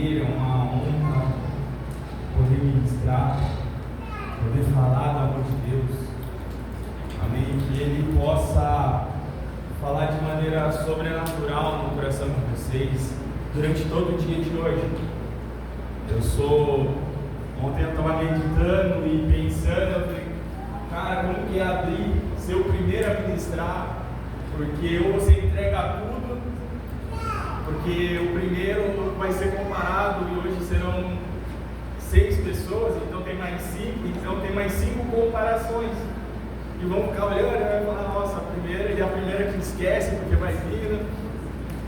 prazer, é uma honra poder ministrar, poder falar do amor de Deus. Amém? Que Ele possa falar de maneira sobrenatural no coração de vocês durante todo o dia de hoje. Ontem eu estava meditando e pensando, eu falei, cara, como que é abrir, ser o primeiro a ministrar? Porque ou você entrega tudo, porque o primeiro vai ser comparado e hoje serão 6 pessoas, então tem mais 5 comparações. E vão ficar olhando e vão falar, nossa, a primeira que esquece porque vai vir.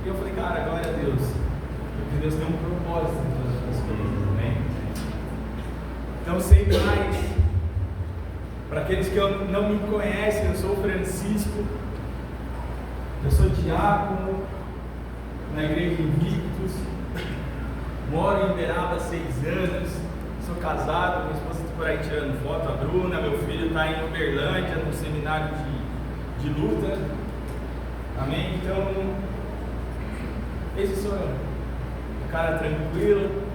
E eu falei, cara, glória a Deus, porque Deus tem um propósito em todas as coisas, amém? Então, sem mais, para aqueles que não me conhecem, eu sou o Francisco, eu sou diácono na igreja Invictus, moro em Uberaba há 6 anos, sou casado, minha esposa está por aí tirando foto, a Bruna, meu filho está em Uberlândia, no seminário de luta, amém? Então, esse sou eu, um cara tranquilo.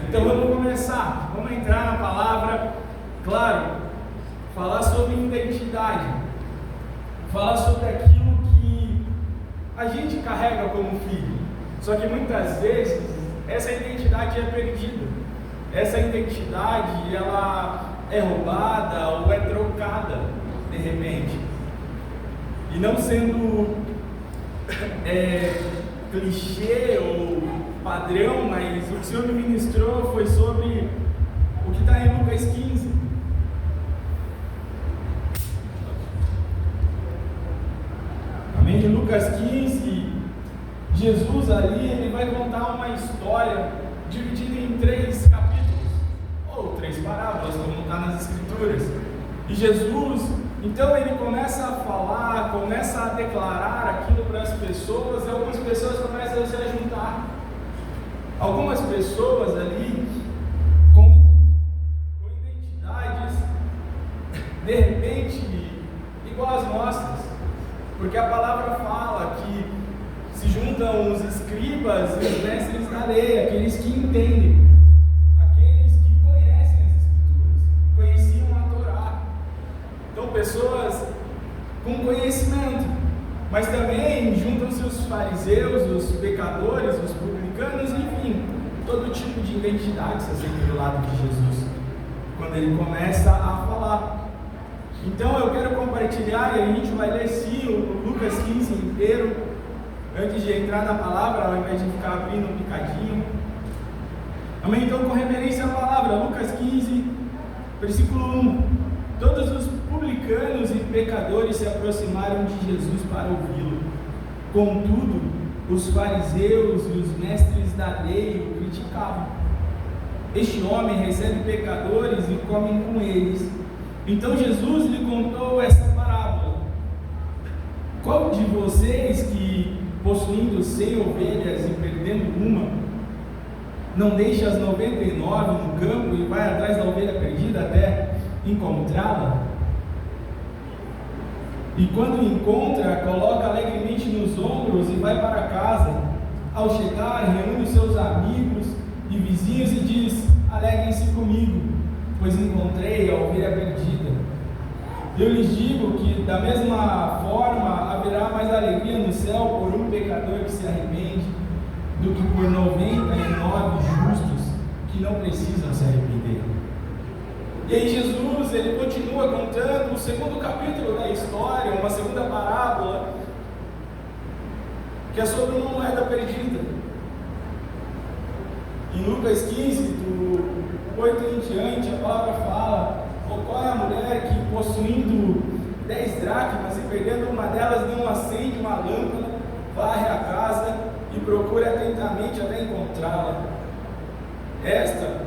Então vamos começar, vamos entrar na palavra, claro, falar sobre identidade, falar sobre aquilo que a gente carrega como filho, só que muitas vezes essa identidade é perdida, essa identidade ela é roubada ou é trocada de repente, e não sendo clichê ou padrão, mas o que o Senhor me ministrou foi sobre o que está em Lucas 15. Amém? Em Lucas 15, Jesus ali, ele vai contar uma história dividida em 3 capítulos, ou 3 parábolas, como está nas Escrituras. E Jesus, então ele começa a falar, começa a declarar aquilo para as pessoas, e algumas pessoas começam a se juntar. Algumas pessoas ali com identidades de repente igual às nossas, porque a palavra fala que se juntam os escribas e os mestres da lei, aqueles que entendem, aqueles que conhecem as Escrituras, conheciam a Torá. Então pessoas com conhecimento, mas também juntam-se os fariseus, os pecadores, os publicanos, enfim, todo tipo de identidade se sente do lado de Jesus, quando ele começa a falar. Então eu quero compartilhar, e a gente vai ler sim o Lucas 15 inteiro, antes de entrar na palavra, ao invés de ficar abrindo um picadinho. Amém? Então, com referência à palavra, Lucas 15, versículo 1. Todos os publicanos e pecadores se aproximaram de Jesus para ouvi-lo. Contudo, os fariseus e os mestres da lei o criticavam. Este homem recebe pecadores e come com eles. Então Jesus lhe contou essa parábola. Qual de vocês que, possuindo 100 ovelhas e perdendo uma, não deixa as 99 no campo e vai atrás da ovelha perdida até encontrá-la? E quando encontra, coloca alegremente nos ombros e vai para casa. Ao chegar, reúne seus amigos e vizinhos e diz: alegrem-se comigo, pois encontrei a ovelha perdida. Eu lhes digo que da mesma forma haverá mais alegria no céu por um pecador que se arrepende do que por 99 justos que não precisam se arrepender. E aí Jesus, ele continua contando o segundo capítulo da história, uma segunda parábola, que é sobre uma moeda perdida. Em Lucas 15, do 8 em diante, a palavra fala: qual é a mulher que, possuindo 10 dracmas e perdendo uma delas, não acende uma lâmpada, varre a casa e procura atentamente até encontrá-la? Esta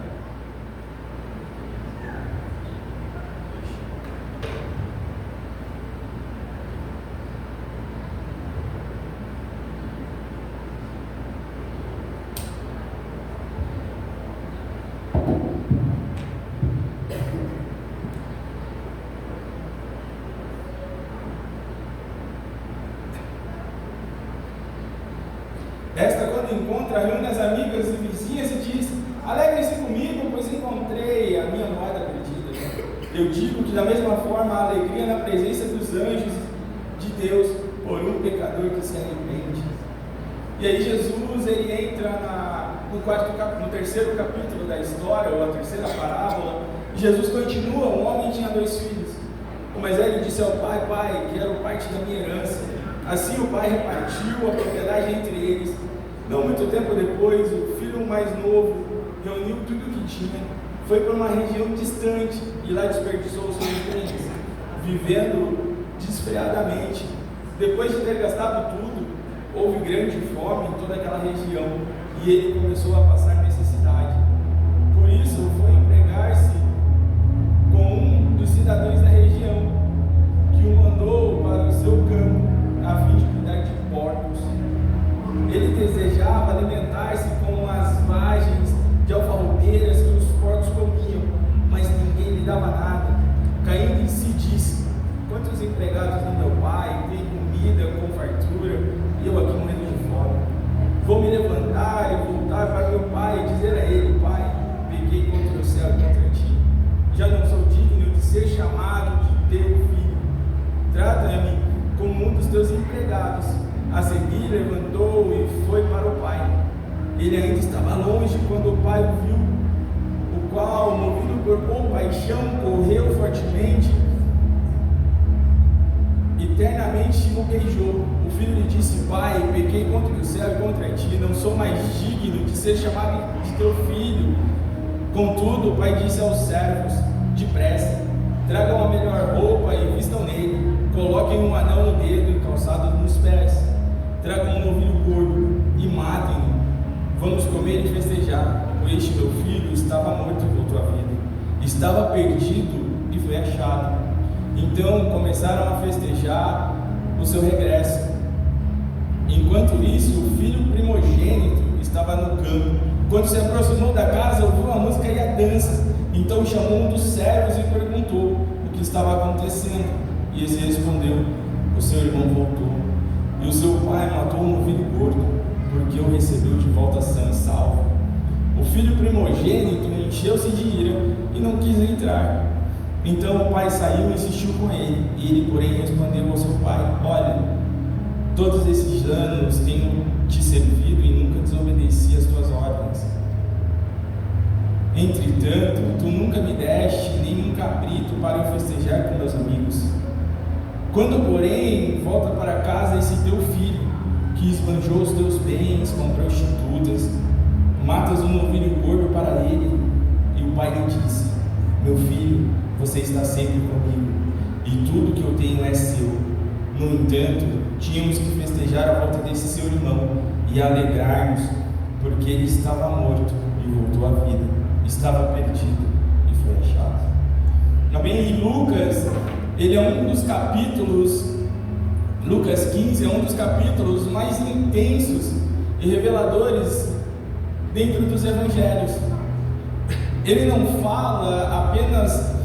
encontra, reúne as amigas e vizinhas e diz: alegrem-se comigo, pois encontrei a minha moeda perdida. Eu digo que da mesma forma a alegria na presença dos anjos de Deus por um pecador que se arrepende. E aí Jesus, ele entra no terceiro capítulo da história, ou a terceira parábola. Jesus continua. Um homem tinha 2 filhos. O mais velho disse ao pai: pai, quero parte da minha herança. Assim o pai repartiu a propriedade entre eles. Não muito tempo depois, o filho mais novo reuniu tudo o que tinha, foi para uma região distante e lá desperdiçou os seus bens, vivendo desfreadamente. Depois de ter gastado tudo, houve grande fome em toda aquela região e ele começou a passar necessidade. Por isso foi empregar-se com um dos cidadãos da região, que o mandou para o seu campo a fim de cuidar de porcos. Ele desejava alimentar-se com as vagens de alfarrobeiras que os porcos comiam, mas ninguém lhe dava nada. Caindo em si, disse: quantos empregados do meu pai têm comida com fartura, e eu aqui morrendo de fome? Vou me levantar e voltar para meu pai e dizer a ele: pai, pequei contra o céu e contra ti, já não sou digno de ser chamado de teu filho. Trata-me como um dos teus empregados. A seguir levantou e foi para o pai. Ele ainda estava longe quando o pai o viu, o qual, movido por compaixão, correu fortemente e eternamente o beijou. O filho lhe disse: pai, pequei contra o céu e contra ti, não sou mais digno de ser chamado de teu filho. Contudo, o pai disse aos servos: depressa, tragam a melhor roupa e vistam nele, coloquem um anel no dedo e calçado nos pés, tragam um novilho gordo e matem-no. Vamos comer e festejar, pois este meu filho estava morto e voltou à vida, estava perdido e foi achado. Então começaram a festejar o seu regresso. Enquanto isso, o filho primogênito estava no campo. Quando se aproximou da casa, ouviu a música e a dança. Então chamou um dos servos e perguntou o que estava acontecendo. E esse respondeu: o seu irmão voltou, e o seu pai matou um novilho gordo, porque o recebeu de volta sã e salvo. O filho primogênito encheu-se de ira e não quis entrar. Então o pai saiu e insistiu com ele. E ele, porém, respondeu ao seu pai: olha, todos esses anos tenho te servido e nunca desobedeci às tuas ordens. Entretanto, tu nunca me deste nem um cabrito para eu festejar com meus amigos. Quando, porém, volta para casa esse teu filho, que esbanjou os teus bens com prostitutas, matas um novilho gordo para ele. E o pai lhe disse: meu filho, você está sempre comigo, e tudo que eu tenho é seu. No entanto, tínhamos que festejar a volta desse seu irmão e alegrar-nos, porque ele estava morto e voltou à vida, estava perdido e foi achado. Também em Lucas, ele é um dos capítulos, Lucas 15 é um dos capítulos mais intensos e reveladores dentro dos evangelhos. Ele não fala apenas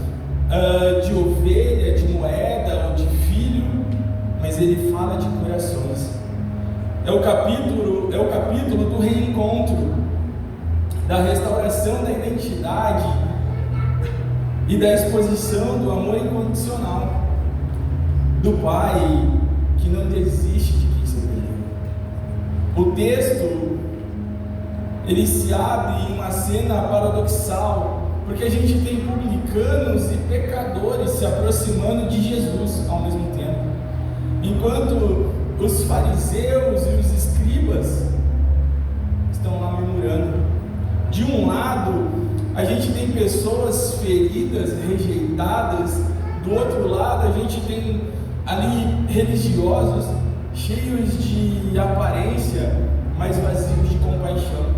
de ovelha, de moeda ou de filho, mas ele fala de corações. É o capítulo do reencontro, da restauração da identidade e da exposição do amor incondicional do Pai que não desiste de quem se perdeu. O texto ele se abre em uma cena paradoxal, porque a gente tem publicanos e pecadores se aproximando de Jesus ao mesmo tempo, enquanto os fariseus e os escribas estão lá murmurando. De um lado, a gente tem pessoas feridas, rejeitadas. Do outro lado, a gente tem ali religiosos cheios de aparência, mas vazios de compaixão.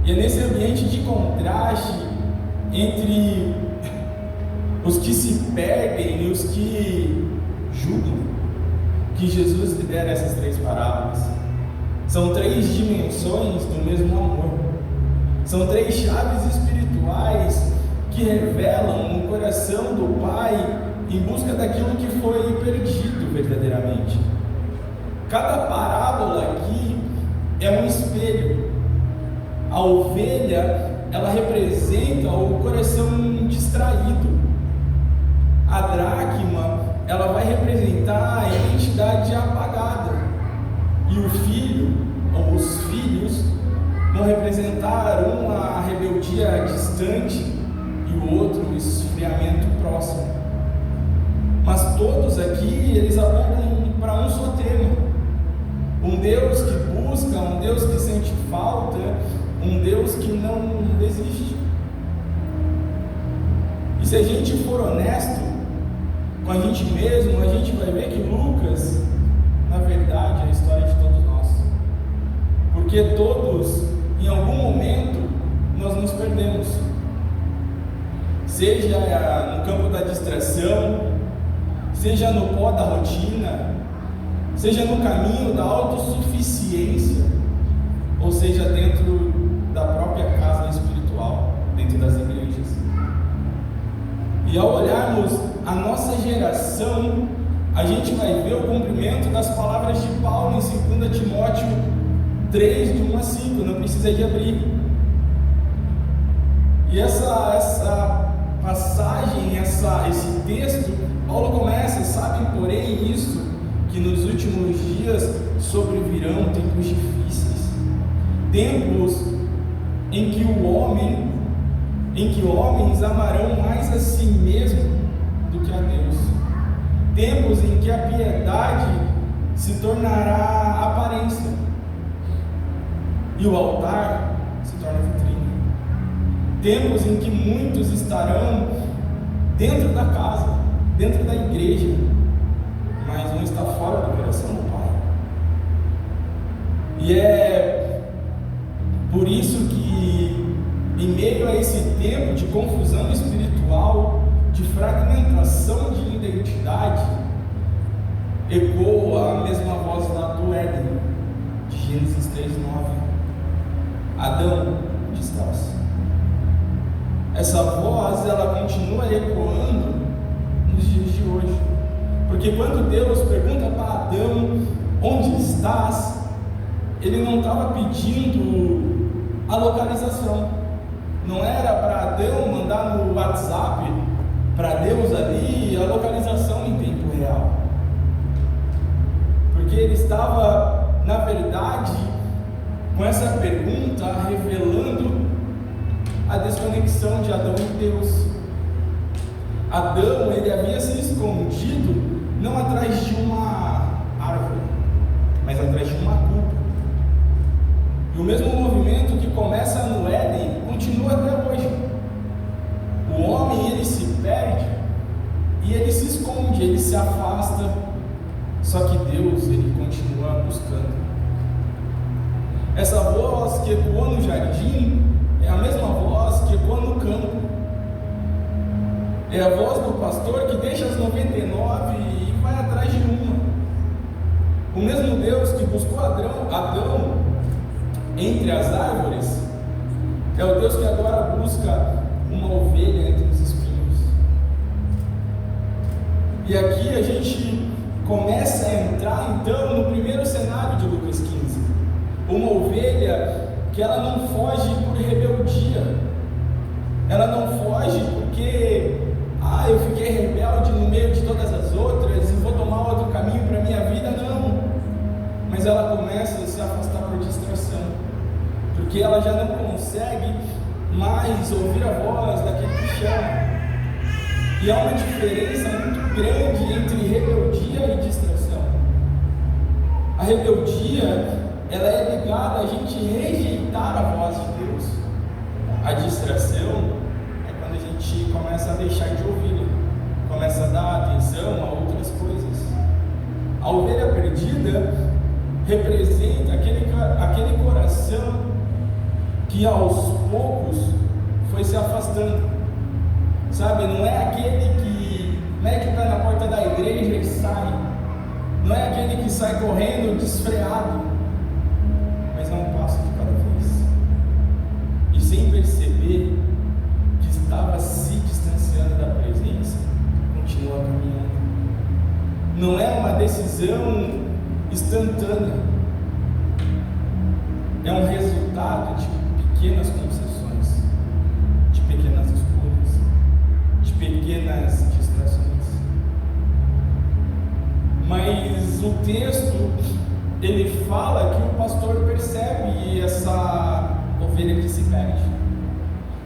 E é nesse ambiente de contraste entre os que se perdem e os que julgam que Jesus lidera essas 3 parábolas. São 3 dimensões do mesmo amor. São 3 chaves espirituais que revelam o coração do Pai em busca daquilo que foi perdido verdadeiramente. Cada parábola aqui, é um espelho. A ovelha, ela representa o coração distraído. A dracma, ela vai representar a identidade apagada. E o filho, ou os filhos, vão representar uma rebeldia distante e o outro o esfriamento próximo. Mas todos aqui, eles apontam para um só tema: um Deus que busca, um Deus que sente falta, um Deus que não desiste. E se a gente for honesto com a gente mesmo, a gente vai ver que Lucas, na verdade, é a história de todos nós. Porque todos, em algum momento, nós nos perdemos. Seja no campo da distração, seja no pó da rotina, seja no caminho da autossuficiência, ou seja dentro da própria casa espiritual, dentro das igrejas. E ao olharmos a nossa geração, a gente vai ver o cumprimento das palavras de Paulo em 2 Timóteo 3, de 1 a 5, não precisa de abrir. E essa passagem, esse texto, Paulo começa: sabem, porém, isso, que nos últimos dias sobrevirão tempos difíceis, tempos em que homens amarão mais a si mesmo do que a Deus, tempos em que a piedade se tornará aparência e o altar se torna vitrine, tempos em que muitos estarão dentro da casa, dentro da igreja, mas vão estar fora do coração do Pai. E é por isso que, em meio a esse tempo de confusão espiritual, de fragmentação de identidade, ecoa a mesma voz lá do Éden, de Gênesis 3:9. Adão, onde estás? Essa voz, ela continua ecoando nos dias de hoje, porque quando Deus pergunta para Adão: onde estás? Ele não estava pedindo a localização, não era para Adão mandar no WhatsApp para Deus ali a localização em tempo real, porque ele estava, na verdade, com essa pergunta revelando a desconexão de Adão e Deus. Adão, ele havia se escondido não atrás de uma árvore, mas atrás de uma culpa. E o mesmo movimento que começa no Éden continua até hoje. O homem, ele se perde e ele se esconde, ele se afasta, só que Deus, ele continua buscando. Essa voz que ecoou no jardim é a mesma voz que ecoa no campo. É a voz do pastor que deixa as 99 e vai atrás de uma. O mesmo Deus que buscou Adão entre as árvores é o Deus que agora busca uma ovelha entre os espinhos. E aqui a gente começa a entrar então no primeiro cenário de Lucas 15. Uma ovelha que ela não foge por rebeldia, ela não foge porque eu fiquei rebelde no meio de todas as outras e vou tomar outro caminho para a minha vida, não. Mas ela começa a se afastar por distração, porque ela já não consegue mais ouvir a voz daquele que chama. E há uma diferença muito grande entre rebeldia e distração. A rebeldia, ela é ligada a gente rejeitar a voz de Deus. A distração é quando a gente começa a deixar de ouvi-la, começa a dar atenção a outras coisas. A ovelha perdida representa aquele coração que aos poucos foi se afastando. Sabe, não é aquele que mete o pé na porta da igreja e sai, não é aquele que sai correndo desfreado, mas é um passo de cada vez, e sem perceber que estava se distanciando da presença, continua caminhando. Não é uma decisão instantânea, é um resultado de pequenas concessões, de pequenas escolhas, de pequenas distrações. Mas o texto, ele fala que o pastor percebe essa ovelha que se perde.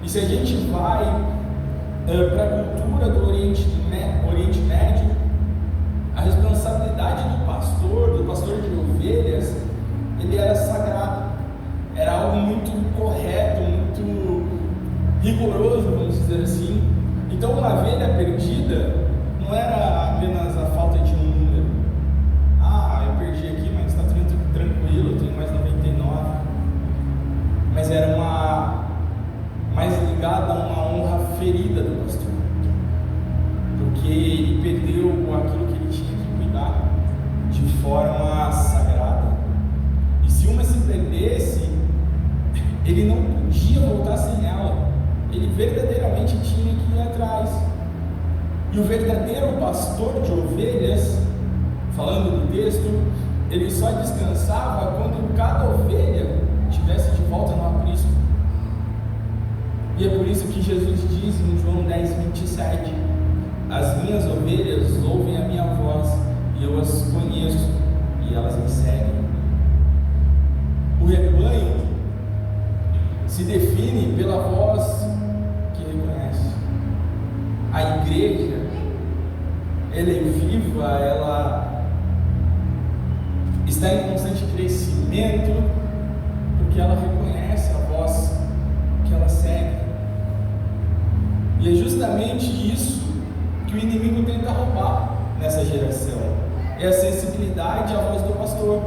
E se a gente vai para a cultura do Oriente Médio, a responsabilidade do pastor de ovelhas, ele era sagrado, era algo muito correto, muito rigoroso, vamos dizer assim. Então uma ovelha perdida não era apenas a falta de um número. Eu perdi aqui, mas está tranquilo, eu tenho mais 99. Mas era mais ligada a uma honra ferida do pastor, porque ele perdeu aquilo que ele tinha que cuidar de forma sagrada. E se uma se perdesse, ele não podia voltar sem ela, ele verdadeiramente tinha que ir atrás. E o verdadeiro pastor de ovelhas, falando do texto, ele só descansava quando cada ovelha estivesse de volta no aprisco. E é por isso que Jesus diz em João 10:27: as minhas ovelhas ouvem a minha voz, e eu as conheço, e elas me seguem. O rebanho se define pela voz que reconhece. A igreja, ela é viva, ela está em constante crescimento, porque ela reconhece a voz que ela segue. E é justamente isso que o inimigo tenta roubar nessa geração, é a sensibilidade à voz do pastor.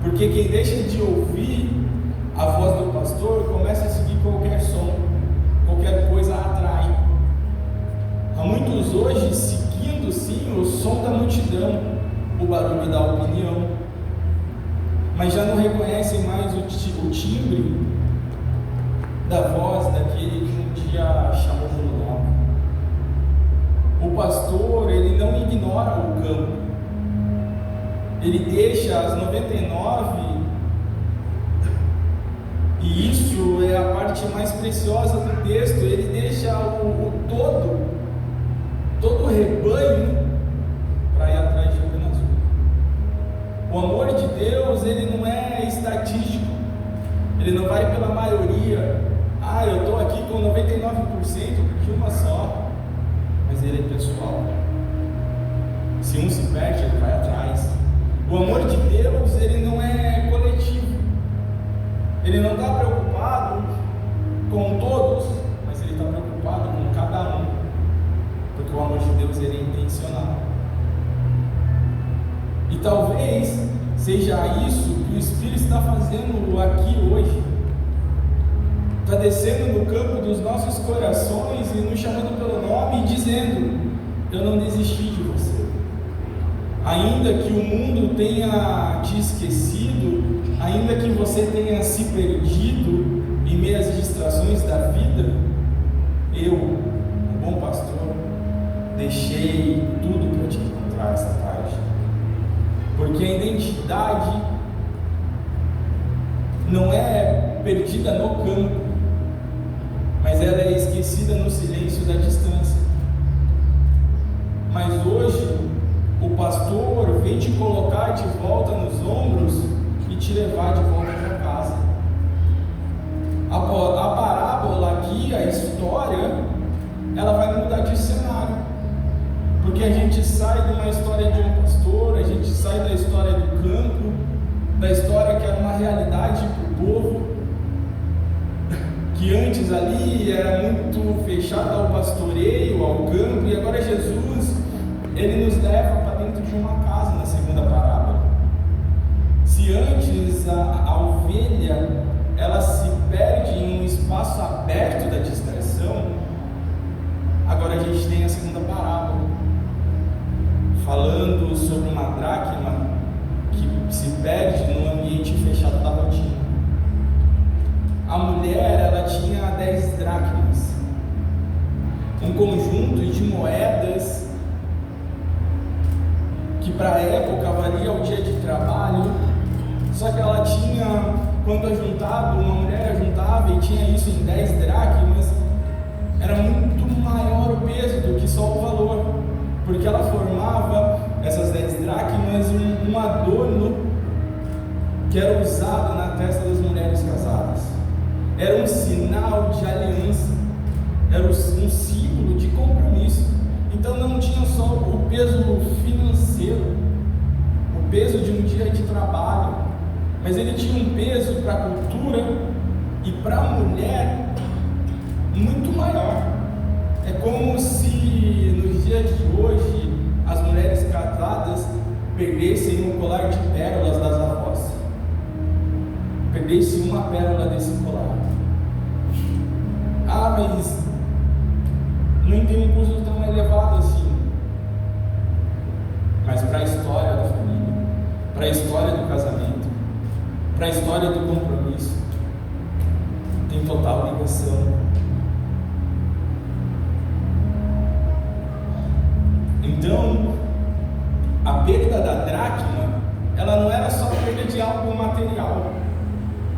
Porque quem deixa de ouvir a voz do pastor começa a seguir qualquer som, qualquer coisa atrai. Há muitos hoje seguindo sim o som da multidão, o barulho da opinião, mas já não reconhecem mais o timbre da voz daquele que um dia chamou pelo nome. O pastor, ele não ignora o campo, ele deixa as 99, e isso é a parte mais preciosa do texto. Ele deixa o todo o rebanho para ir atrás de apenas um. O amor de Deus, ele não é estatístico, ele não vai pela maioria. Eu estou aqui com 99%, porque uma só, mas ele é pessoal. Se um se perde, ele vai atrás. O amor de Deus, ele não é coletivo, ele não está preocupado com todos, mas ele está preocupado com cada um, porque o amor de Deus, ele é intencional. E talvez seja isso que o Espírito está fazendo aqui hoje, está descendo no campo dos nossos corações e nos chamando pelo nome e dizendo: eu não desisti de você. Ainda que o mundo tenha te esquecido, ainda que você tenha se perdido em meio às distrações da vida, eu, o bom pastor, deixei tudo para te encontrar essa tarde. Porque a identidade não é perdida no campo, mas ela é esquecida no silêncio da distância. Mas hoje, o pastor vem te colocar de volta nos ombros e te levar de volta para casa. A parábola aqui, a história, ela vai mudar de cenário, porque a gente sai de uma história de um pastor, a gente sai da história do campo, da história que era uma realidade para o povo, que antes ali era muito fechada ao pastoreio, ao campo, e agora Jesus, ele nos leva para dentro de uma casa na segunda parábola. Se antes a ovelha, ela se perde em um espaço aberto da distração, agora a gente tem a segunda parábola, falando sobre uma dracma que se perde num ambiente fechado da rotina. A mulher, ela tinha 10 dracmas, um conjunto de moedas que para a época valia o dia de trabalho, só que ela tinha quando ajuntado, uma mulher ajuntava e tinha isso em 10 dracmas, era muito maior o peso do que só o valor, porque ela formava, essas 10 dracmas, um adorno que era usado na testa das mulheres casadas. Era um sinal de aliança, era um símbolo de compromisso. Então não tinha só o peso financeiro, o peso de um dia de trabalho, mas ele tinha um peso para a cultura e para a mulher muito maior. É como se nos dias de hoje as mulheres casadas perdessem um colar de pérolas das avós, perdessem uma pérola desse colar. Ah, mas não tem um custo tão elevado assim. Mas para a história da família, para a história do casamento, para a história do compromisso, tem total ligação. Então, a perda da dracma, ela não era só a perda de algo material,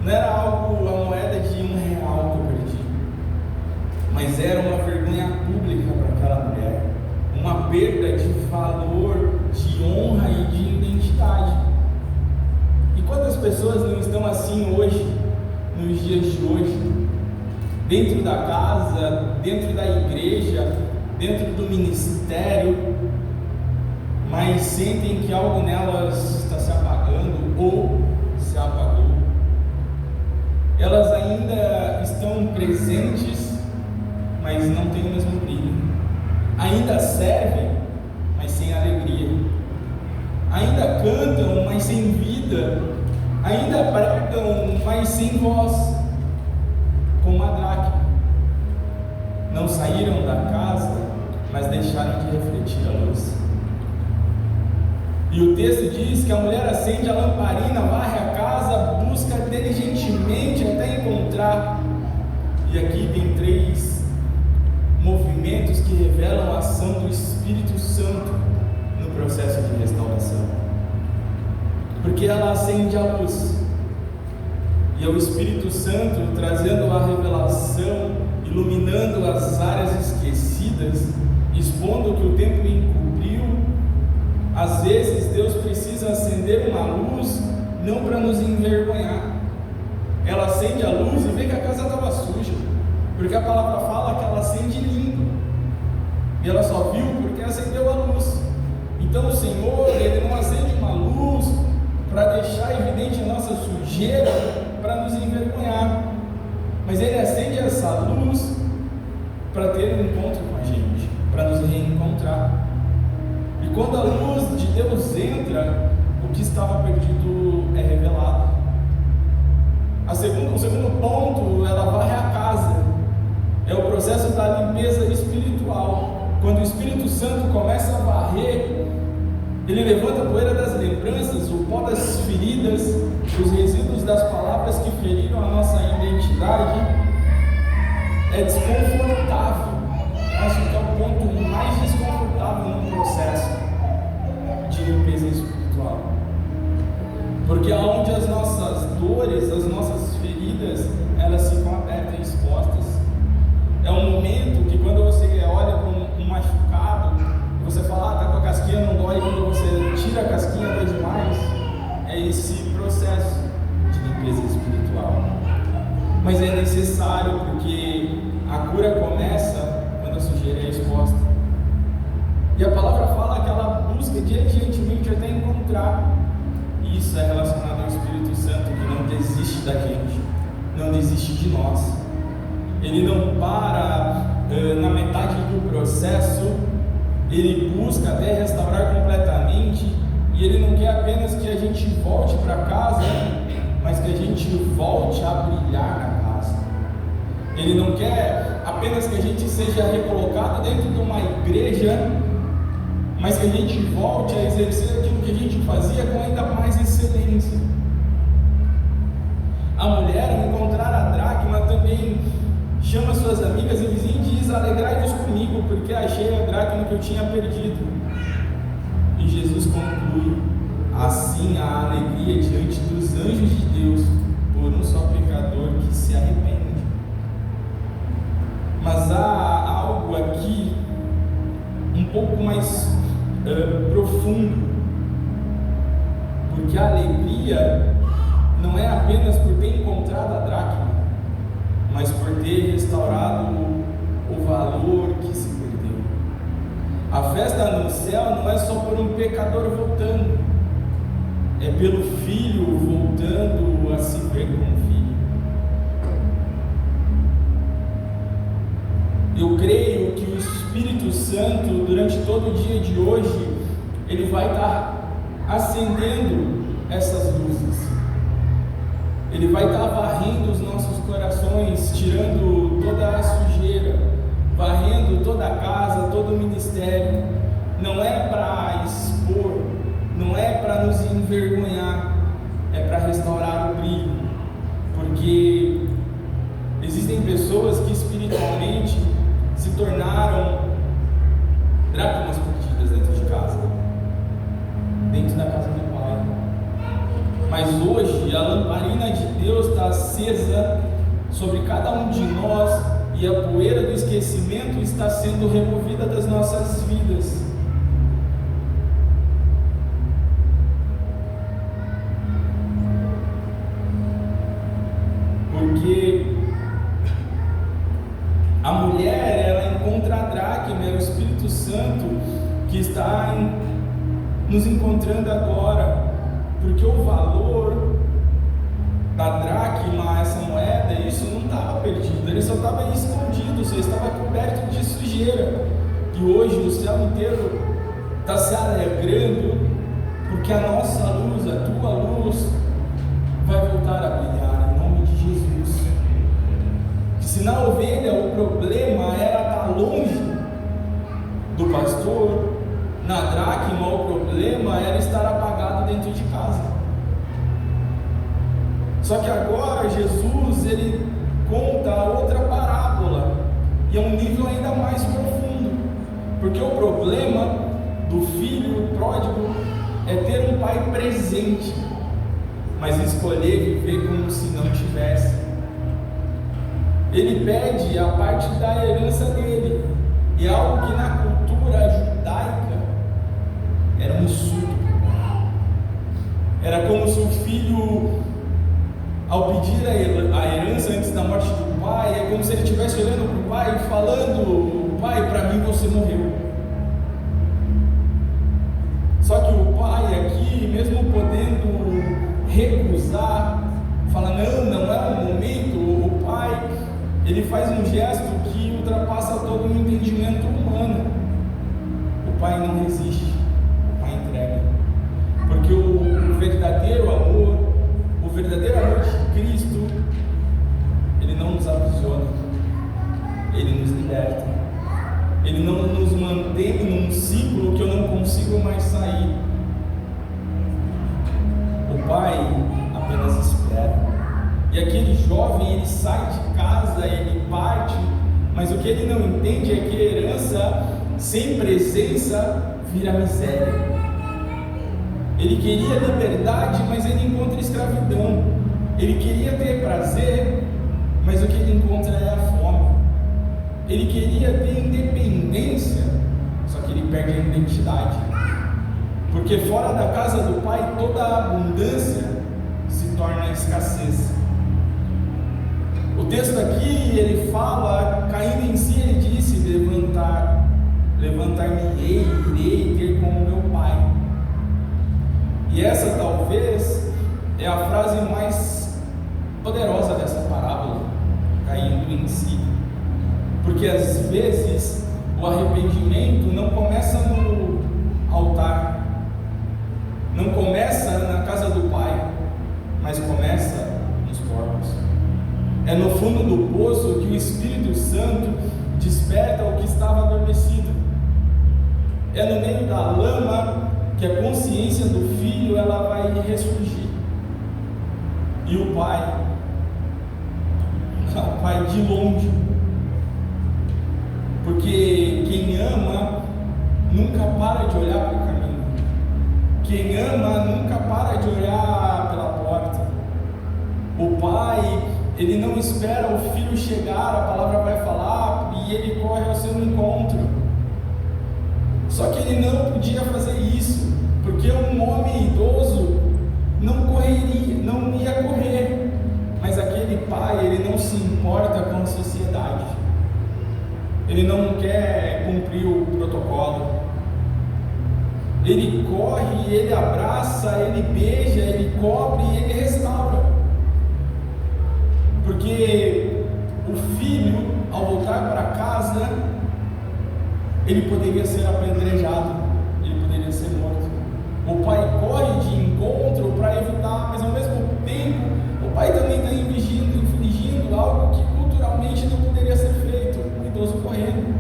não era algo, a moeda de R$1 que eu perdi, mas era uma vergonha pública para aquela mulher, uma perda de valor, de honra e de identidade. E quantas pessoas não estão assim hoje, nos dias de hoje, dentro da casa, dentro da igreja, dentro do ministério, mas sentem que algo nelas está se apagando ou se apagou. Elas ainda estão presentes, mas não têm o mesmo brilho. Ainda servem, mas sem alegria. Ainda cantam, mas sem vida. Ainda pregam, mas sem voz. Como a dracma. Não saíram da casa, mas deixaram de refletir a luz. E o texto diz que a mulher acende a lamparina, varre a casa, busca diligentemente até encontrar. E aqui tem 3 movimentos que revelam a ação do Espírito Santo no processo de restauração. Porque ela acende a luz, e é o Espírito Santo trazendo a revelação, iluminando as áreas esquecidas, expondo o que o tempo encobriu. Às vezes Deus precisa acender uma luz, não para nos envergonhar. Ela acende a luz e vê que a casa estava suja, porque a palavra fala que ela acende limpa, e ela só viu porque acendeu a luz. Então o Senhor, Ele não acende uma luz para deixar evidente a nossa sujeira, para nos envergonhar, mas Ele acende essa luz para ter um encontro com a gente, para nos reencontrar. E quando a luz de Deus entra, o que estava perdido é revelado. O segundo ponto, ela varre a casa. É o processo da limpeza espiritual. Quando o Espírito Santo começa a varrer, ele levanta a poeira das lembranças, o pó das feridas, os resíduos das palavras que feriram a nossa identidade. É desconfortável. Acho que é o ponto mais desconfortável no processo de limpeza espiritual. Porque aonde as nossas dores, as nossas feridas, elas ficam abertas e expostas. É um momento que quando você olha para um machucado, você fala, tá com a casquinha, não dói, quando você tira a casquinha, dói demais. É esse processo de limpeza espiritual. Mas é necessário, porque a cura começa quando a sujeira é exposta. E a palavra fala que ela busca diligentemente até encontrar. E isso é relacionado ao Espírito Santo, que não desiste da gente, não desiste de nós. Ele não para na metade do processo, ele busca até restaurar completamente. E ele não quer apenas que a gente volte para casa, mas que a gente volte a brilhar na casa. Ele não quer apenas que a gente seja recolocado dentro de uma igreja, mas que a gente volte a exercer aquilo que a gente fazia com ainda mais excelência. A mulher, ao encontrar a dracma, também chama suas amigas e vizinhos e diz: alegrai-vos comigo, porque achei a dracma que eu tinha perdido. E Jesus conclui: assim há alegria diante dos anjos de Deus por um só pecador que se arrepende. Mas há algo aqui um pouco mais profundo, porque a alegria não é apenas por ter encontrado a dracma, mas por ter restaurado o valor que se perdeu. A festa no céu não é só por um pecador voltando, é pelo filho voltando a se ver como filho. Eu creio que o Espírito Santo, durante todo o dia de hoje, ele vai estar acendendo essas luzes. Ele vai estar varrendo os nossos corações, tirando toda a sujeira, varrendo toda a casa, todo o ministério. Não é para expor, não é para nos envergonhar, é para restaurar o brilho. Porque existem pessoas que espiritualmente se tornaram dracmas perdidas dentro de casa, dentro da casa do Pai. Mas hoje a lamparina de Deus está acesa sobre cada um de nós e a poeira do esquecimento está sendo removida das nossas vidas. Porque a mulher, ela encontra a dracma, é o Espírito Santo que está nos encontrando agora. Porque o valor da dracma, essa moeda, isso não estava perdido, ele só estava escondido, só estava coberto de sujeira. E hoje o céu inteiro está se alegrando, porque a nossa luz, a tua luz, vai voltar a brilhar em nome de Jesus. Se na ovelha o problema era estar longe do pastor, na dracma o problema era estar apagado dentro de casa. Só que agora Jesus, ele conta outra parábola, e é um nível ainda mais profundo, porque o problema do filho pródigo é ter um pai presente, mas escolher viver como se não tivesse. Ele pede a parte da herança dele, e é algo que na cultura judaica era um insulto. Era como se o filho, ao pedir a herança antes da morte do pai, é como se ele estivesse olhando para o pai e falando: pai, para mim você morreu. Só que o pai aqui, mesmo podendo recusar, fala: não é o momento. O pai, ele faz um gesto que ultrapassa todo o entendimento humano. O pai não resiste, o pai entrega. Porque o verdadeiro amor de Cristo, ele não nos aprisiona, ele nos liberta. Ele não nos mantém num ciclo que eu não consigo mais sair. O pai apenas espera. E aquele jovem, ele sai de casa, ele parte, mas o que ele não entende é que a herança sem presença vira miséria. Ele queria liberdade, mas ele encontra escravidão. Ele queria ter prazer, mas o que ele encontra é a fome. Ele queria ter independência, só que ele perde a identidade. Porque fora da casa do pai, toda a abundância se torna escassez. O texto aqui, ele fala, caindo em si, ele disse: levantar-me-ei, irei ter como meu pai. E essa talvez é a frase mais poderosa dessa parábola, caindo em si. Porque às vezes o arrependimento não começa no altar, não começa na casa do pai, mas começa nos porcos. É no fundo do poço que o Espírito Santo desperta o que estava adormecido. É no meio da lama que a consciência do filho, ela vai ressurgir. E o pai de longe, porque quem ama nunca para de olhar para o caminho, quem ama nunca para de olhar pela porta. O pai, ele não espera o filho chegar, a palavra vai falar e ele corre ao seu encontro. Só que ele não podia fazer isso, porque um homem idoso não correria, não ia correr. Mas aquele pai, ele não se importa com a sociedade. Ele não quer cumprir o protocolo. Ele corre, ele abraça, ele beija, ele cobre e ele restaura. Porque o filho, ao voltar para casa, ele poderia ser apedrejado, ele poderia ser morto. O pai corre de encontro para evitar, mas ao mesmo tempo, o pai também está infligindo algo que culturalmente não poderia ser feito, um idoso correndo.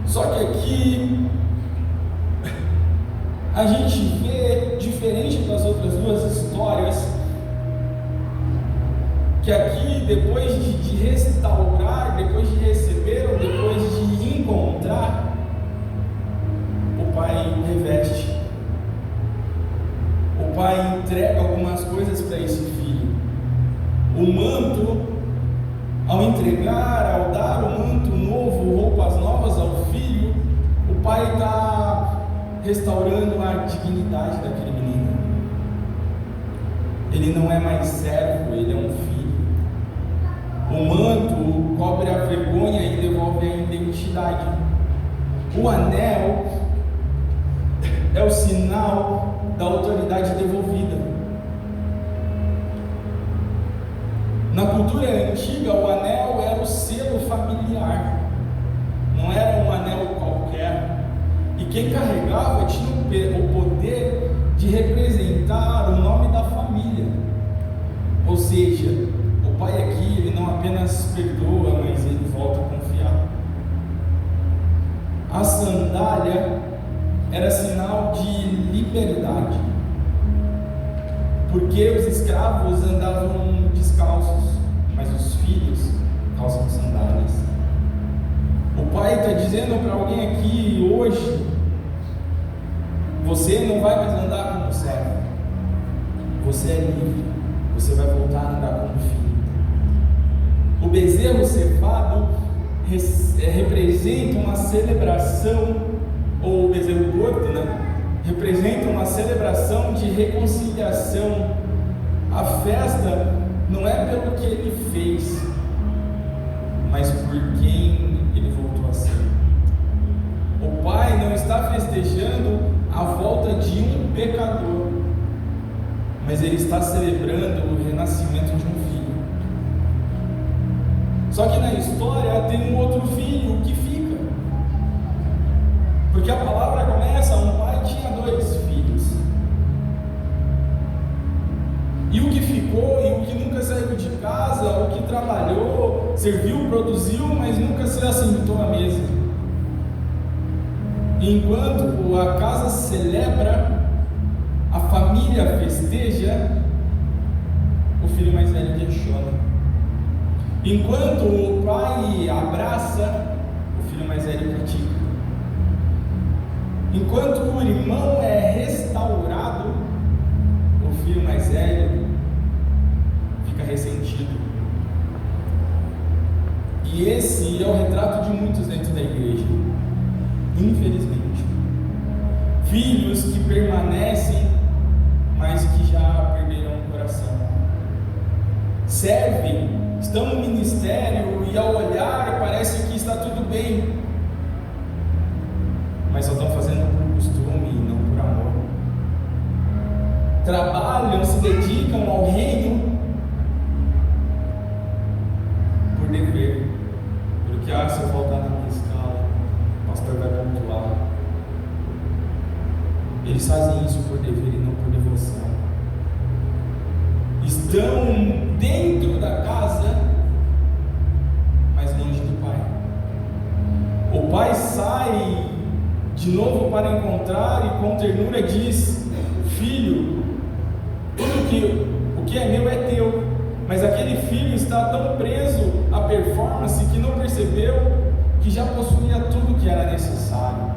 Só que aqui a gente vê, diferente das outras duas histórias, que aqui, depois de restaurar, depois de receber ou depois de encontrar, o pai o reveste. O pai entrega algumas coisas para esse filho. O manto, ao entregar, ao dar o manto novo, roupas novas ao filho, o pai está restaurando a dignidade daquele menino. Ele não é mais servo, ele é um filho. O manto cobre a vergonha e devolve a identidade. O anel é o sinal da autoridade devolvida. Na cultura antiga, o anel era o selo familiar, não era um anel qualquer. E quem carregava tinha o poder de representar o nome da família. Ou seja, o pai aqui, ele não apenas perdoa, mas ele volta a confiar. A sandália era sinal de liberdade, porque os escravos andavam descalços, mas os filhos calçam sandálias. O pai está dizendo para alguém aqui hoje: você não vai mais andar como servo, você é livre, você vai voltar a andar como filho. O bezerro cevado representa uma celebração, ou o bezerro gordo, representa uma celebração de reconciliação. A festa não é pelo que ele fez, mas por quem ele voltou a ser. O pai não está festejando a volta de um pecador, mas ele está celebrando o renascimento de um filho. Só que na história tem um outro filho que fica, porque a palavra começa: um pai tinha 2 filhos, e o que ficou, e o que nunca saiu de casa, o que trabalhou, serviu, produziu, mas nunca se assentou à mesa. Enquanto a casa celebra, a família festeja, o filho mais velho questiona. Enquanto o pai abraça, o filho mais velho critica. Enquanto o irmão é restaurado, o filho mais velho fica ressentido. E esse é o retrato de muitos dentro da igreja, infelizmente. Filhos que permanecem, mas que já perderam o coração. Servem, estão no ministério e ao olhar parece que está tudo bem, mas só estão fazendo por costume e não por amor. Trabalham, se dedicam ao reino por dever, porque se eu faltar na minha escala, o pastor vai pontuar. Eles fazem isso por dever e não por devoção. Estão dentro da casa, mas longe do pai. O pai sai de novo para encontrar e com ternura diz: filho, o que é meu é teu. Mas aquele filho está tão preso à performance que não percebeu que já possuía tudo que era necessário.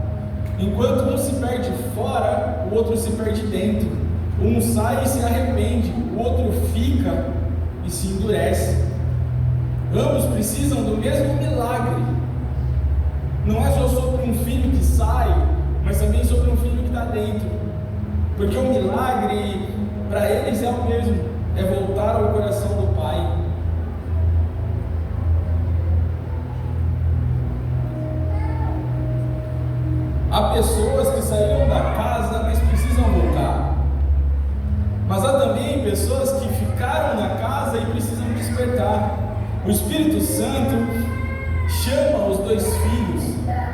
Enquanto um se perde fora, o outro se perde dentro. Um sai e se arrepende, o outro fica e se endurece. Ambos precisam do mesmo milagre. Não é só sobre um filho que sai, mas também sobre um filho que está dentro. Porque o milagre para eles é o mesmo, é voltar ao coração do Pai. Há pessoas que saíram da casa, mas precisam voltar. Mas há também pessoas que ficaram na casa e precisam despertar. O Espírito Santo chama os dois filhos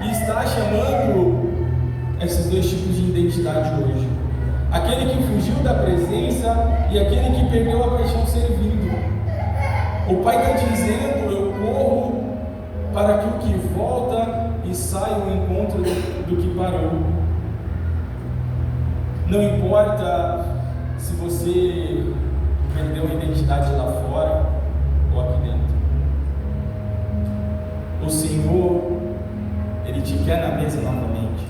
e está chamando esses dois tipos de identidade hoje. Aquele que fugiu da presença e aquele que perdeu a paixão servindo. O Pai está dizendo: eu corro para que o que volta e saia ao encontro do que parou. Não importa se você perdeu a identidade lá fora ou aqui dentro. O Senhor, Ele te quer na mesa novamente.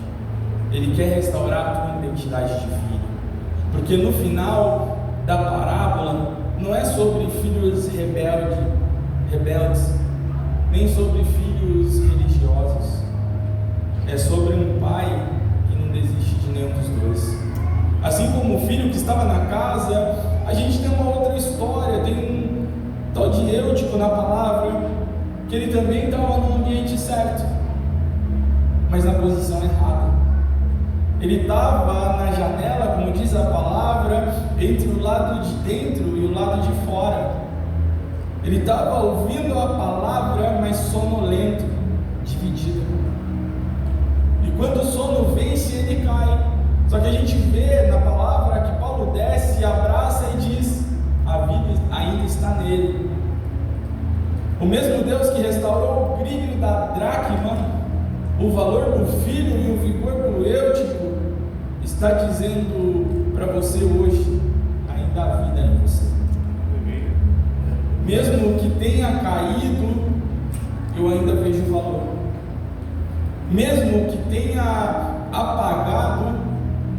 Ele quer restaurar a tua identidade de filho. Porque no final da parábola não é sobre filhos rebeldes, nem sobre filhos religiosos. É sobre um pai que não desiste de nenhum dos dois. Assim como o filho que estava na casa, a gente tem uma outra história. Tem um tal de Eutico na palavra, que ele também estava no ambiente certo, mas na posição errada. Ele estava na janela, como diz a palavra, entre o lado de dentro e o lado de fora. Ele estava ouvindo a palavra, mas sonolento, dividido. E quando o sono vence, ele cai. Só que a gente vê na palavra que Paulo desce, abraça e diz: a vida ainda está nele. O mesmo Deus que restaurou o brilho da dracma, o valor do filho e o vigor do Eutico, está dizendo para você hoje: ainda há vida em você. Mesmo que tenha caído, eu ainda vejo valor. Mesmo que tenha apagado,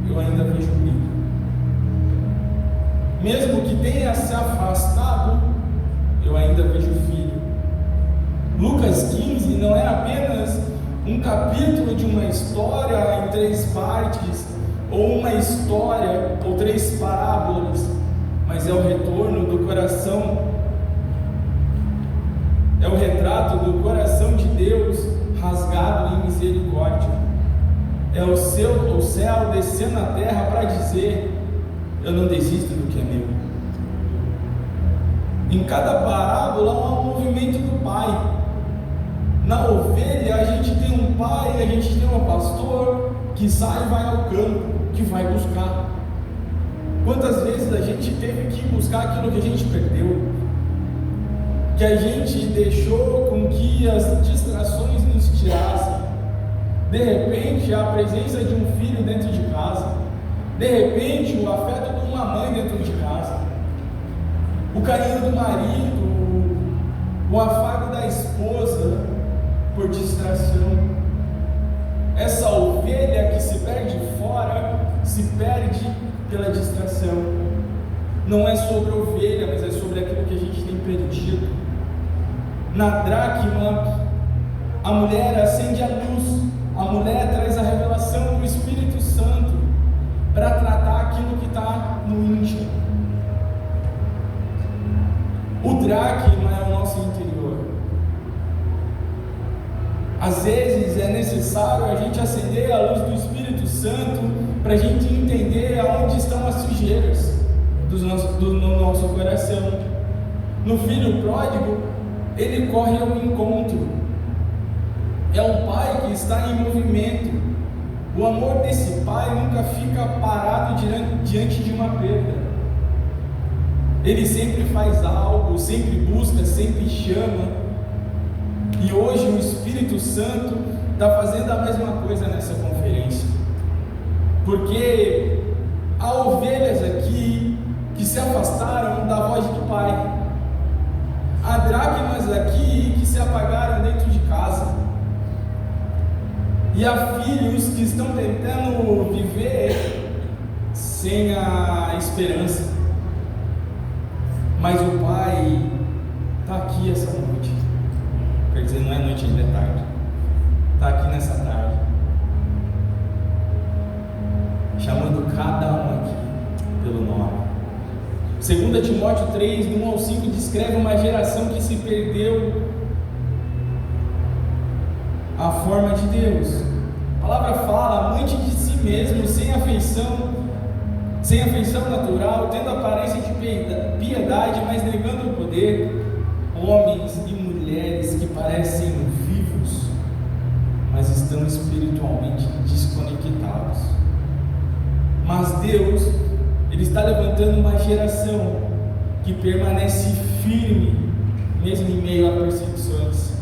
eu ainda vejo brilho. Mesmo que tenha se afastado, eu ainda vejo filho. Lucas 15 não é apenas um capítulo de uma história em 3 partes, ou uma história, ou 3 parábolas, mas é o retorno do coração, é o retrato do coração de Deus rasgado em misericórdia. É o céu descendo na terra para dizer: eu não desisto do que é meu. Em cada parábola há um movimento do Pai. Na ovelha a gente tem um pai, a gente tem um pastor que sai e vai ao campo, que vai buscar. Quantas vezes a gente teve que buscar aquilo que a gente perdeu, que a gente deixou com que as distrações nos tirassem? De repente a presença de um filho dentro de casa, de repente o afeto de uma mãe dentro de casa, o carinho do marido, o afago da esposa, por distração. Essa ovelha que se perde fora, se perde pela distração. Não é sobre a ovelha, mas é sobre aquilo que a gente tem perdido. Na dracma, a mulher acende a luz, a mulher traz a revelação do Espírito Santo para tratar aquilo que está no íntimo. O dracma é o nosso interior. Às vezes é necessário a gente acender a luz do Espírito Santo para a gente entender aonde estão as sujeiras no nosso coração. No filho pródigo, ele corre ao encontro. É um pai que está em movimento. O amor desse pai nunca fica parado diante de uma perda. Ele sempre faz algo, sempre busca, sempre chama. E hoje o Espírito Santo está fazendo a mesma coisa nessa conferência. Porque há ovelhas aqui que se afastaram da voz do Pai. Há dracmas aqui que se apagaram dentro de casa. E há filhos que estão tentando viver sem a esperança. Mas o Pai está aqui essa noite. Quer dizer, não é noite ainda, é tarde. Está aqui nessa tarde, chamando cada um aqui pelo nome. 2 Timóteo 3, do 1 ao 5, descreve uma geração que se perdeu a forma de Deus. A palavra fala, amante de si mesmo, sem afeição natural, tendo aparência de piedade, mas negando o poder, homens e mulheres que parecem vivos, mas estão espiritualmente desconectados. Mas Deus, Ele está levantando uma geração que permanece firme, mesmo em meio a perseguições.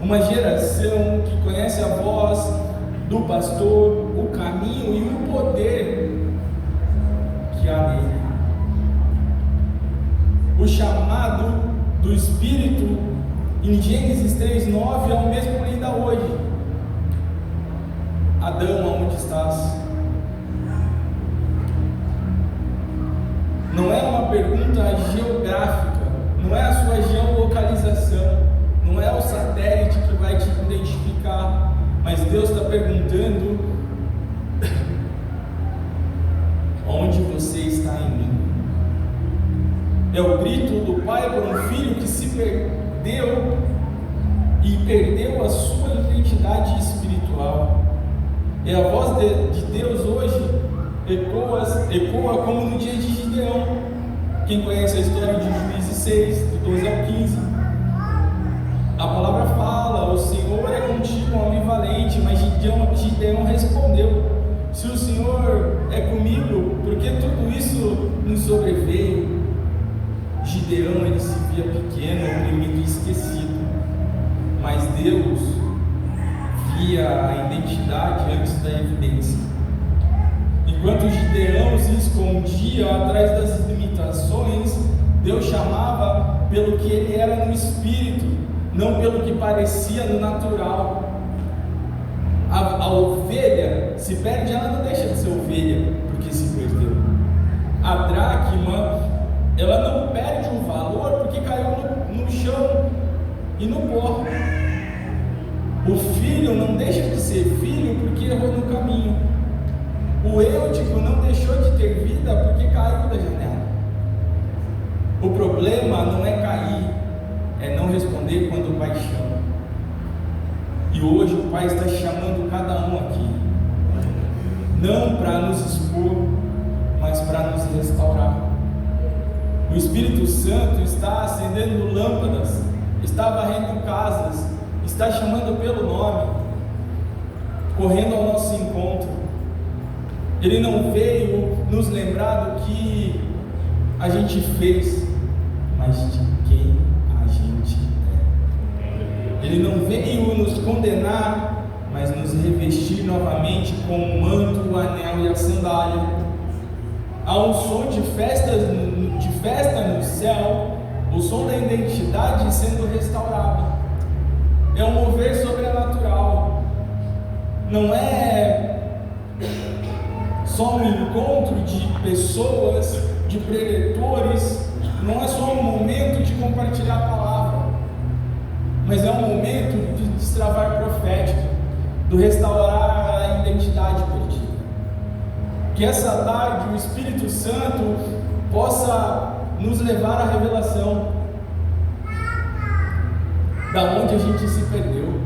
Uma geração que conhece a voz do pastor, o caminho e o poder que há nele. O chamado do Espírito em Gênesis 3:9 é o mesmo ainda hoje. Adão, aonde estás? Não é uma pergunta geográfica, não é a sua geolocalização, não é o satélite que vai te identificar, mas Deus está perguntando: onde você está em mim? É o grito do pai por um filho que se perdeu e perdeu a sua identidade espiritual. É a voz de Deus hoje ecoa como no dia de Gideão. Quem conhece a história de Juízes 6, do 12 ao 15, a palavra fala: o Senhor é contigo, homem valente. Mas Gideão respondeu: se o Senhor é comigo, por que tudo isso nos sobreveio? Gideão, ele se via pequeno, oprimido e esquecido, mas Deus via a identidade antes da evidência. Enquanto Gideão se escondia atrás das limitações, Deus chamava pelo que ele era no espírito, não pelo que parecia no natural. A ovelha se perde, ela não deixa de ser ovelha porque se perdeu. A dracma, ela não perde o valor porque caiu no chão e no pó. O filho não deixa de ser filho porque errou no caminho. O Eutico não deixou de ter vida porque caiu da janela. O problema não é cair, é não responder quando o Pai chama. E hoje o Pai está chamando cada um aqui, não para nos expor, mas para nos restaurar. O Espírito Santo está acendendo lâmpadas, está varrendo casas, está chamando pelo nome, correndo ao nosso encontro. Ele não veio nos lembrar do que a gente fez, mas de quem a gente é. Ele não veio nos condenar, mas nos revestir novamente com o manto, o anel e a sandália. Há um som de festa no céu, o som da identidade sendo restaurada. É um mover sobrenatural. Não é só um encontro de pessoas, de preletores, não é só um momento de compartilhar a palavra, mas é um momento de destravar profético, do restaurar a identidade perdida. Que essa tarde o Espírito Santo possa nos levar à revelação da onde a gente se perdeu.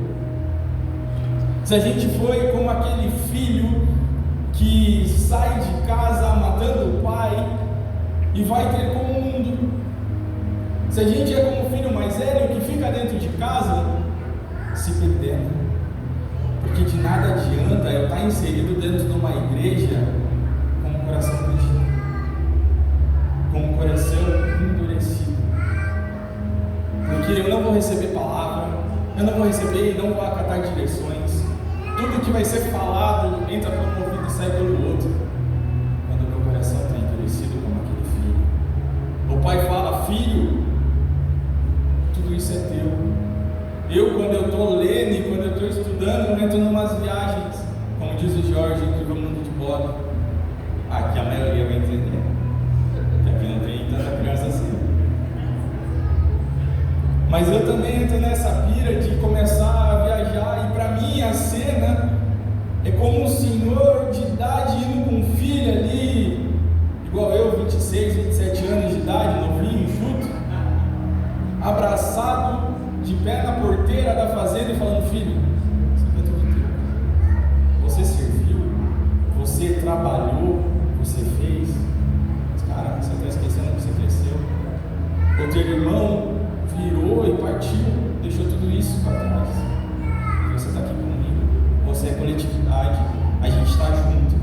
Se a gente foi como aquele filho que sai de casa matando o pai e vai ter com o mundo. Se a gente é como o filho mais velho que fica dentro de casa se perdendo, porque de nada adianta eu estar inserido dentro de uma igreja com o coração perdido, com o coração endurecido, porque eu não vou receber palavra, eu não vou receber e não vou acatar direções. Tudo que vai ser falado entra por um ouvido e sai pelo outro. Quando o meu coração está endurecido como aquele filho, o pai fala: filho, tudo isso é teu. Quando eu estou lendo e quando eu estou estudando, eu entro em umas viagens, como diz o Jorge, que vamos no de bola. Aqui a maioria vai entender, que aqui não tem tanta criança assim. Mas eu também entro nessa pira de começar a viajar, e para mim a cena é como um senhor de idade indo com um filho ali, igual eu, 26, 27 anos de idade, novinho, enxuto, abraçado, de pé na porteira da fazenda e falando: filho, isso aqui é tudo teu. Você serviu, você trabalhou, você fez. Mas, cara, você está esquecendo que você cresceu. O teu irmão virou e partiu, deixou tudo isso para trás. E você está aqui comigo. Você é coletividade, a gente está junto.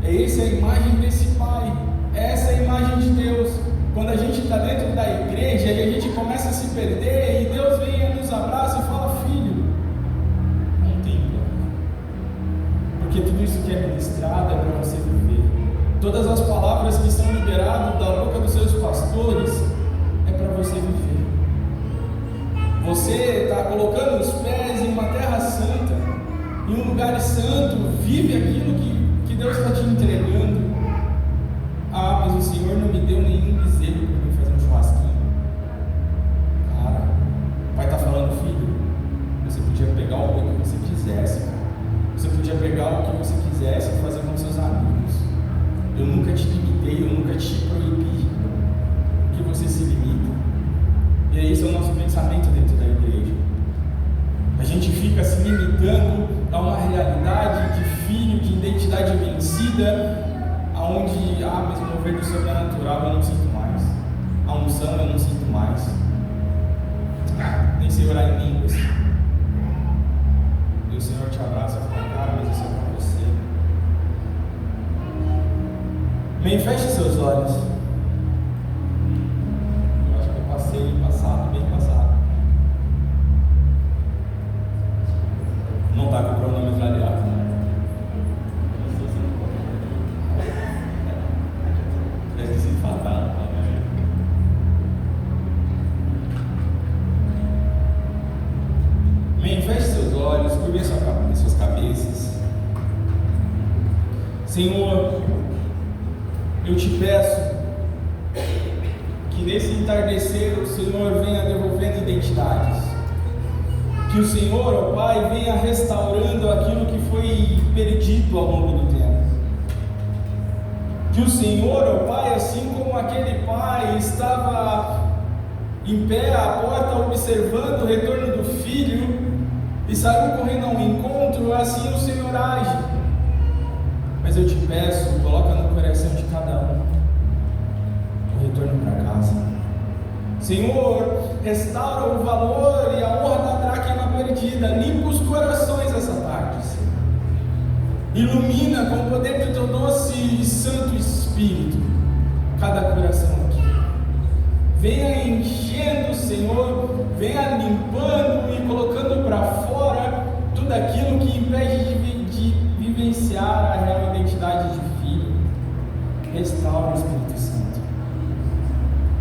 Essa é a imagem desse Pai, essa é a imagem de Deus. Quando a gente está dentro da igreja e a gente começa a se perder, e Deus vem e nos abraça e fala: filho, contempla, porque tudo isso que é ministrado é para você viver. Todas as palavras que são liberadas da boca dos seus pastores é para você viver. Você está colocando os pés em uma terra santa, em um lugar santo, vive aquilo que Deus está te entregando. Ah, mas o Senhor não me deu nenhum bezerro para mim fazer um churrasquinho. Cara, o Pai está falando: filho, você podia pegar o que você quisesse, cara. Você podia pegar o que você quisesse e fazer com seus amigos. Eu nunca te limitei, eu nunca te proibi que você se limita. E esse é o nosso pensamento dentro da igreja. A gente fica se limitando a uma realidade de filho, de identidade vencida, aonde, mas o mover do sobrenatural eu não sinto mais, a unção eu não sinto mais, nem sei orar em línguas. E o Senhor te abraça e fala: cara, mas isso é para você. Bem, feche seus olhos. Eu acho que eu passei bem passado. Não está com o cronômetro aliado, né? Feche seus olhos, curve suas cabeças. Senhor, eu te peço que nesse entardecer o Senhor venha devolvendo identidades, que o Senhor, ó Pai, venha restaurando aquilo que foi perdido ao longo do tempo, que o Senhor, ó Pai, assim como aquele pai estava em pé à porta observando o retorno do filho e saiu correndo ao encontro, assim o Senhor age. Mas eu te peço, coloca no coração de cada um o retorno para casa. Senhor, restaura o valor e a honra da dracma perdida. Limpa os corações essa tarde, Senhor. Ilumina com o poder do teu doce e santo Espírito cada coração aqui. Venha enchendo, Senhor, venha limpando e colocando para fora tudo aquilo que impede de vivenciar a real identidade de filho. Restaura o Espírito Santo.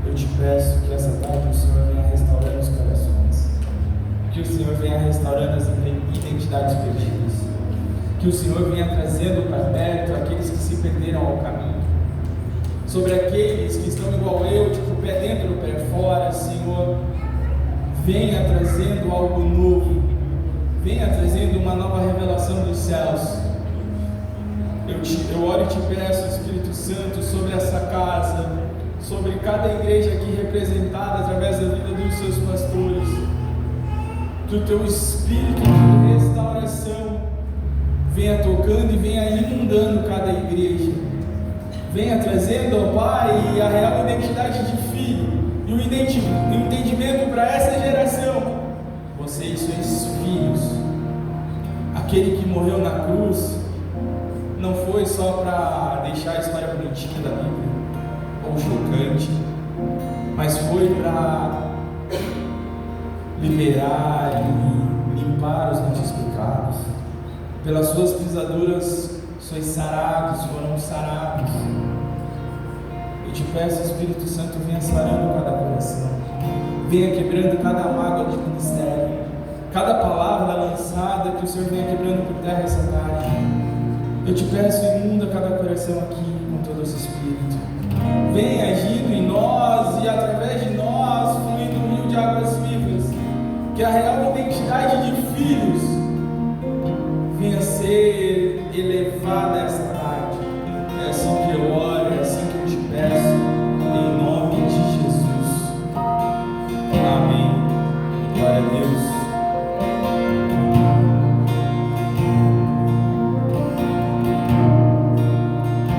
Eu te peço que essa tarde o Senhor venha restaurando os corações, que o Senhor venha restaurando as identidades perdidas, que o Senhor venha trazendo para perto aqueles que se perderam ao caminho. Sobre aqueles que estão igual eu, tipo, pé dentro, pé fora, Senhor, venha trazendo algo novo, venha trazendo uma nova revelação dos céus. Eu oro e te peço, Espírito Santo, sobre essa casa, sobre cada igreja aqui representada através da vida dos seus pastores, que o teu Espírito de restauração venha tocando e venha inundando cada igreja. Venha trazendo, ó Pai, a real identidade de filho e o entendimento para essa geração. Vocês sois filhos. Aquele que morreu na cruz não foi só para deixar a história bonitinha da Bíblia ou chocante, mas foi para liberar e limpar os nossos pecados. Pelas suas pisaduras sois sarados, foram sarados. Eu te peço, Espírito Santo, venha sarando cada coração, venha quebrando cada mágoa de ministério, cada palavra lançada, que o Senhor venha quebrando por terra essa tarde. Eu te peço, inunda cada coração aqui com todo esse Espírito. Vem agindo em nós e através de nós, fluindo um rio de águas vivas. Que a real identidade de filhos venha a ser elevada esta tarde. É assim que eu oro, é assim que eu te peço, em nome de Jesus. Amém. Glória a Deus.